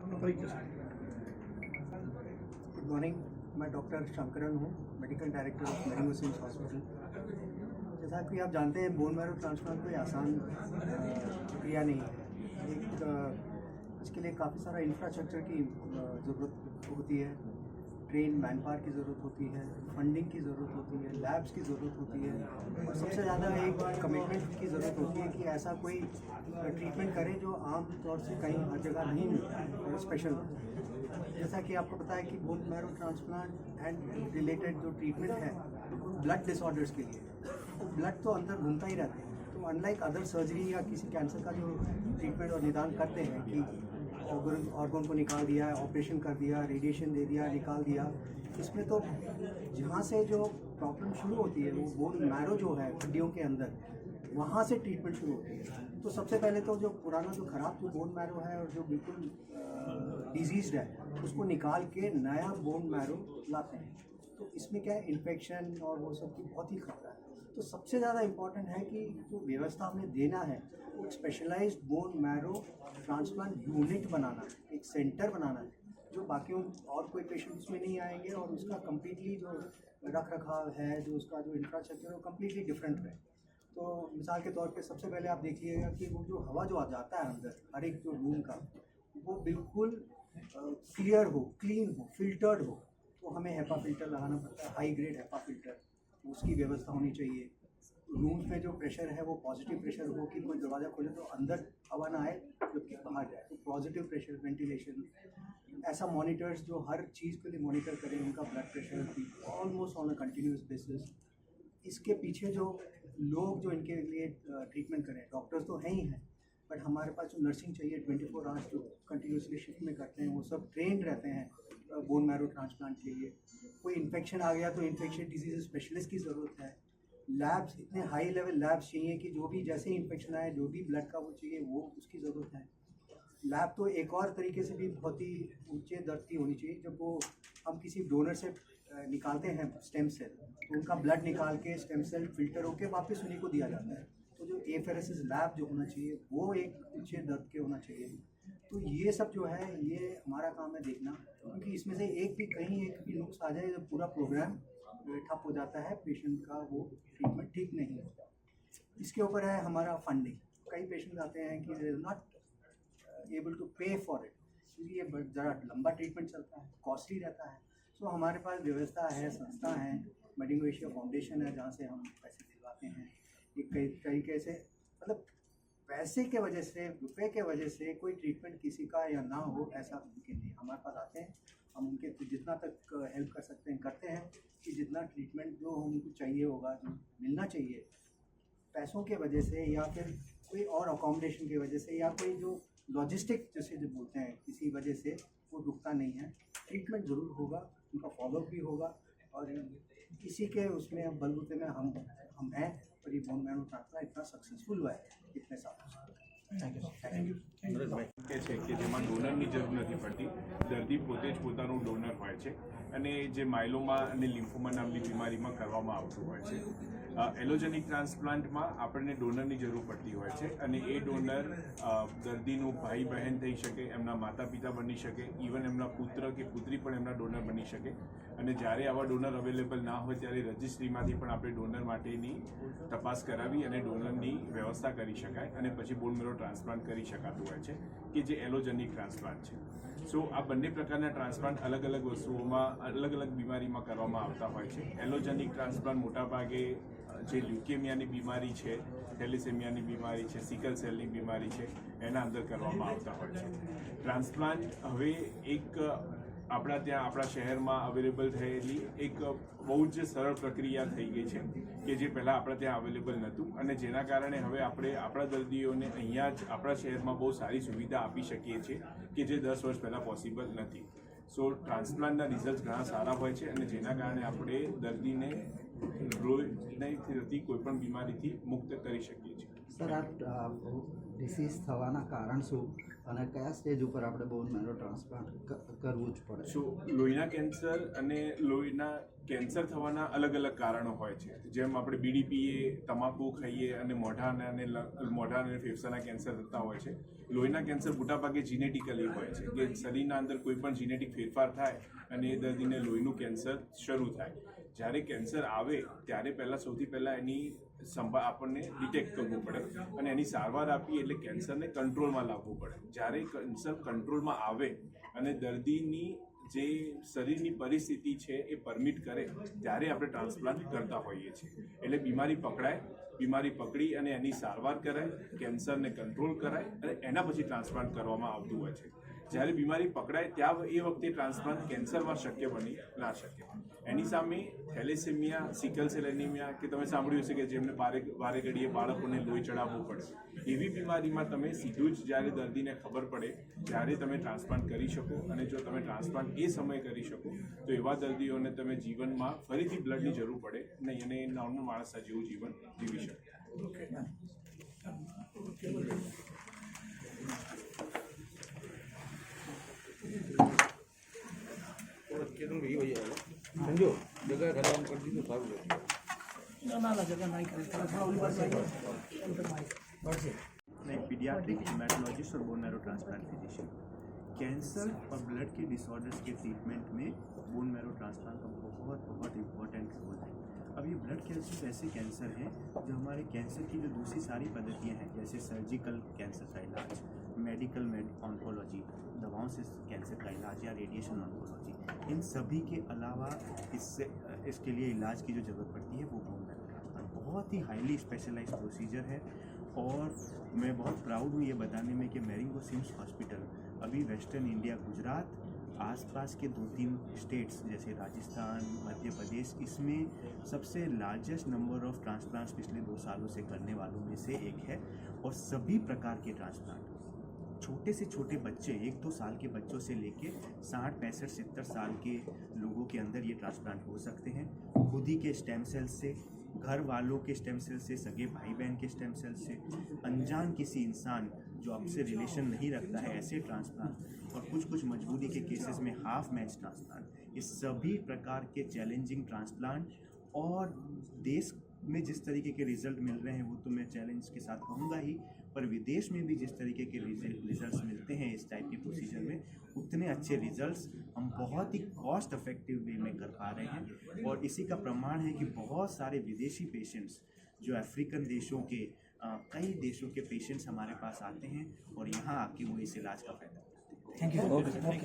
Good morning, मैं doctor Shankaran हूँ, medical director of मेडिंगो सिम्स हॉस्पिटल। जैसा कि आप जानते हैं, बोन मैरो ट्रांसप्लांट कोई आसान प्रक्रिया नहीं है। इसके लिए काफ़ी सारा इंफ्रास्ट्रक्चर की ज़रूरत होती है, ट्रेन मैन पावर की ज़रूरत होती है, फंडिंग की ज़रूरत होती है, लैब्स की ज़रूरत होती है और सबसे ज़्यादा एक कमिटमेंट की ज़रूरत होती है कि ऐसा कोई ट्रीटमेंट करें जो आम तौर से कहीं हर जगह नहीं मिलता है और स्पेशल होता है। जैसा कि आपको पता है कि bone marrow transplant and related जो ट्रीटमेंट है ब्लड डिसऑर्डर्स के लिए, तो ब्लड तो अंदर घूमता ही रहता है। तो अनलाइक अदर सर्जरी या किसी कैंसर का जो ट्रीटमेंट और निदान करते हैं कि ऑर्गन को निकाल दिया, ऑपरेशन कर दिया, रेडिएशन दे दिया, निकाल दिया, इसमें तो जहाँ से जो प्रॉब्लम शुरू होती है वो बोन मैरो जो है हड्डियों के अंदर, वहाँ से ट्रीटमेंट शुरू होती है। तो सबसे पहले तो जो पुराना जो खराब जो बोन मैरो है और जो बिल्कुल डिजीज्ड है, उसको निकाल के नया बोन मैरो लाते हैं। तो इसमें क्या है, इन्फेक्शन और वो सब की बहुत ही खतरा है। तो सबसे ज़्यादा इम्पॉर्टेंट है कि जो व्यवस्था हमें देना है वो specialised bone marrow transplant unit बनाना है, एक सेंटर बनाना है जो बाकी और कोई पेशेंट उसमें नहीं आएंगे और उसका कम्प्लीटली जो रख रखाव है, जो उसका जो इंफ्रास्ट्रक्चर है वो कम्प्लीटली डिफरेंट है। तो मिसाल के तौर पे सबसे पहले आप देखिएगा कि वो जो हवा जो आ जाता है अंदर हर एक जो रूम का, वो बिल्कुल क्लियर हो, क्लीन हो, फिल्टर्ड हो। तो हमें हेपा फिल्टर लगाना पड़ता है, हाई ग्रेड हेपा फिल्टर, उसकी व्यवस्था होनी चाहिए। रूम्स में जो प्रेशर है वो पॉजिटिव प्रेशर हो कि कोई दरवाज़ा खोले तो अंदर हवा ना आए जबकि बाहर जाए, तो पॉजिटिव प्रेशर, वेंटिलेशन, ऐसा मॉनिटर्स जो हर चीज़ के लिए मॉनिटर करें उनका blood pressure almost on a continuous basis. इसके पीछे जो लोग जो इनके लिए ट्रीटमेंट करें, डॉक्टर्स तो हैं ही हैं, बट हमारे पास जो नर्सिंग चाहिए 24 आवर्स जो कंटिन्यूसली शिफ्ट में करते हैं, वो सब ट्रेंड रहते हैं बोन मैरो ट्रांसप्लांट के लिए। कोई इन्फेक्शन आ गया तो इन्फेक्शन डिजीज स्पेशलिस्ट की ज़रूरत है। लैब्स, इतने हाई लेवल लैब्स चाहिए कि जो भी जैसे ही इन्फेक्शन आए, जो भी ब्लड का वो चाहिए वो उसकी ज़रूरत है। लैब तो एक और तरीके से भी बहुत ही ऊंचे दर्ज की होनी चाहिए, जब वो हम किसी डोनर से निकालते हैं स्टेम सेल, तो उनका ब्लड निकाल के स्टेम सेल फिल्टर होकर वापस उन्हीं को दिया जाता है। तो जो एफेरेसिस लैब जो होना चाहिए वो एक ऊंचे दर्ज के होना चाहिए। तो ये सब जो है ये हमारा काम है देखना, क्योंकि इसमें से एक भी नुक्स आ जाए, जब पूरा प्रोग्राम ठप हो जाता है, पेशेंट का वो ट्रीटमेंट ठीक नहीं होता। इसके ऊपर है हमारा फंडिंग। कई पेशेंट आते हैं कि they are not able to pay for it, क्योंकि ये ज़रा लंबा ट्रीटमेंट चलता है, कॉस्टली रहता है। सो हमारे पास व्यवस्था है, संस्था है, मेडिंगो एशिया फाउंडेशन है, जहाँ से हम पैसे दिलवाते हैं। ये कई तरीके से, मतलब पैसे के वजह से, रुपए के वजह से कोई ट्रीटमेंट किसी का या ना हो ऐसा मुमकिन नहीं। हमारे पास आते हैं, हम उनके जितना तक हेल्प कर सकते हैं करते हैं, कि जितना ट्रीटमेंट जो उनको चाहिए होगा, जो मिलना चाहिए, पैसों के वजह से या फिर कोई और अकोमोडेशन की वजह से या कोई जो लॉजिस्टिक जैसे जो बोलते हैं किसी वजह से, वो रुकता नहीं है। ट्रीटमेंट ज़रूर होगा, उनका फॉलोअप भी होगा और इसी के उसमें अब बलबूते में हम हैं और ये बोन मैरो ट्रांसप्लांट इतना सक्सेसफुल हुआ है इतने सालों से। Thank you. કે છે કે જેમાં ડોનરની જરૂર નથી પડતી, દર્દી પોતે જ પોતાનું ડોનર હોય છે અને જે માયલોમા અને લિમ્ફોમા નામની બીમારીમાં કરવામાં આવતું હોય છે. એલોજેનિક ટ્રાન્સપ્લાન્ટમાં આપણને ડોનરની જરૂર પડતી હોય છે અને એ ડોનર દર્દીનું ભાઈ બહેન થઈ શકે, એમના માતા પિતા બની શકે, ઇવન એમના પુત્ર કે પુત્રી પણ એમના ડોનર બની શકે. અને જ્યારે આવા ડોનર અવેલેબલ ના હોય ત્યારે રજિસ્ટ્રીમાંથી પણ આપણે ડોનર માટેની તપાસ કરાવી અને ડોનરની વ્યવસ્થા કરી શકાય અને પછી બોન મેરો ટ્રાન્સપ્લાન્ટ કરી શકાતું હોય છે, કે જે એલોજેનિક ટ્રાન્સપ્લાન્ટ છે. સો આ બંને પ્રકારના ટ્રાન્સપ્લાન્ટ અલગ અલગ વસ્તુઓમાં અલગ અલગ બીમારીમાં કરવામાં આવતા હોય છે. એલોજેનિક ટ્રાન્સપ્લાન્ટ મોટાભાગે જે લ્યુકેમિયાની બીમારી છે, થેલેસેમિયાની બીમારી છે, સિકલ સેલની બીમારી છે, એના અંદર કરવામાં આવતા હોય છે. ટ્રાન્સપ્લાન્ટ હવે એક આપણા ત્યાં આપણા શહેરમાં અવેલેબલ થયેલી એક બહુ જ સરળ પ્રક્રિયા થઈ ગઈ છે, કે જે પહેલાં આપણા ત્યાં અવેલેબલ નહોતું અને જેના કારણે હવે આપણે આપણા દર્દીઓને અહીંયા જ આપણા શહેરમાં બહુ સારી સુવિધા આપી શકીએ છીએ, કે જે 10 વર્ષ પહેલાં પોસિબલ નથી. સો ટ્રાન્સપ્લાન્ટના રિઝલ્ટ ઘણા સારા હોય છે અને જેના કારણે આપણે દર્દીને લોહીથી થતી કોઈપણ બીમારીથી મુક્ત કરી શકીએ છીએ. સર, આ ડિસીઝ થવાના કારણ શું અને કયા સ્ટેજ ઉપર આપણે બોન મેરો ટ્રાન્સપ્લાન્ટ કરવું જ પડે? સો લોહીના કેન્સર અને લોહીના કેન્સર થવાના અલગ અલગ કારણો હોય છે. જેમ આપણે બીડી પીએ, તમાકુ ખાઈએ અને મોઢા અને ફેફસાના કેન્સર થતા હોય છે. લોહીના કેન્સર મોટાભાગે જીનેટિકલી હોય છે કે શરીરના અંદર કોઈ પણ જીનેટિક ફેરફાર થાય અને એ દર્દીને લોહીનું કેન્સર શરૂ થાય. જ્યારે કેન્સર આવે ત્યારે સૌથી પહેલાં એની સંભાળ આપણને ડિટેક્ટ કરવું પડે અને એની સારવાર આપી એટલે કેન્સરને કંટ્રોલમાં લાવવું પડે. જ્યારે કેન્સર કંટ્રોલમાં આવે અને દર્દીની જે શરીરની પરિસ્થિતિ છે એ પરમિટ કરે ત્યારે આપણે ટ્રાન્સપ્લાન્ટ કરતા હોઈએ છીએ. એટલે બીમારી પકડાય, બીમારી પકડી અને એની સારવાર કરાય, કેન્સરને કંટ્રોલ કરાય અને એના પછી ટ્રાન્સપ્લાન્ટ કરવામાં આવતું હોય છે. જ્યારે બીમારી પકડાય ત્યાં એ વખતે ટ્રાન્સપ્લાન્ટ કેન્સરમાં શક્ય બની ના શકે. એની સામે થેલેસેમિયા, સિકલ સેલ એનિમિયા કે તમે સાંભળ્યું હશે કે જેમને વારે ઘડીએ બાળકોને લોહી ચડાવવું પડે, એવી બીમારીમાં તમે સીધું જ જ્યારે દર્દીને ખબર પડે ત્યારે તમે ટ્રાન્સપ્લાન્ટ કરી શકો. અને જો તમે ટ્રાન્સપ્લાન્ટ એ સમયે કરી શકો તો એવા દર્દીઓને તમે જીવનમાં ફરીથી બ્લડની જરૂર પડે નહીં અને એ નોર્મલ માણસ જેવું જીવન જીવી શકે. સમજો જગા ખરાબ કરી દીધું સારું છે. मैं एक पीडियाट्रिक हेमेटोलॉजिस्ट और bone marrow transplant physician. Cancer और ब्लड के डिसऑर्डर्स के ट्रीटमेंट में बोन मैरो ट्रांसप्लांट का बहुत इम्पोर्टेंट रोल है. अब ये ब्लड कैंसर ऐसे कैंसर हैं जो हमारे कैंसर की जो दूसरी सारी पद्धतियाँ हैं जैसे सर्जिकल कैंसर का इलाज, मेडिकल ऑन्कोलॉजी, दवाओं से कैंसर का इलाज या रेडिएशन ऑन्कोलॉजी, इन सभी के अलावा इसके लिए इलाज की जो ज़रूरत पड़ती है वो बोन मैरो ट्रांसप्लांट बहुत ही हाईली स्पेशलाइज्ड प्रोसीजर है. और मैं बहुत प्राउड हूँ ये बताने में कि मैरिंगो सिम्स हॉस्पिटल अभी वेस्टर्न इंडिया, गुजरात, आसपास के 2-3 स्टेट्स जैसे राजस्थान, मध्य प्रदेश, इसमें सबसे लार्जेस्ट नंबर ऑफ ट्रांसप्लांट्स पिछले 2 सालों से करने वालों में से एक है. और सभी प्रकार के ट्रांसप्लांट, छोटे से छोटे बच्चे 1-2 साल के बच्चों से लेके 60, 65, 70 साल के लोगों के अंदर ये ट्रांसप्लांट हो सकते हैं. खुद ही के स्टेम सेल से, घर वालों के स्टेम सेल से, सगे भाई बहन के स्टेम सेल से, अनजान किसी इंसान जो आपसे रिलेशन नहीं रखता है ऐसे ट्रांसप्लांट, और कुछ मजबूरी के केसेस में हाफ मैच ट्रांसप्लांट, ये सभी प्रकार के चैलेंजिंग ट्रांसप्लांट. और देश में जिस तरीके के रिजल्ट मिल रहे हैं वो तो मैं चैलेंज के साथ कहूँगा ही, पर विदेश में भी जिस तरीके के रिजल्ट्स मिलते हैं इस टाइप के प्रोसीजर में, उतने अच्छे रिजल्ट्स हम बहुत ही कॉस्ट इफेक्टिव वे में कर पा रहे हैं. और इसी का प्रमाण है कि बहुत सारे विदेशी पेशेंट्स जो अफ्रीकन देशों के कई देशों के पेशेंट्स हमारे पास आते हैं और यहाँ आके वो इस इलाज का फायदा उठाते हैं.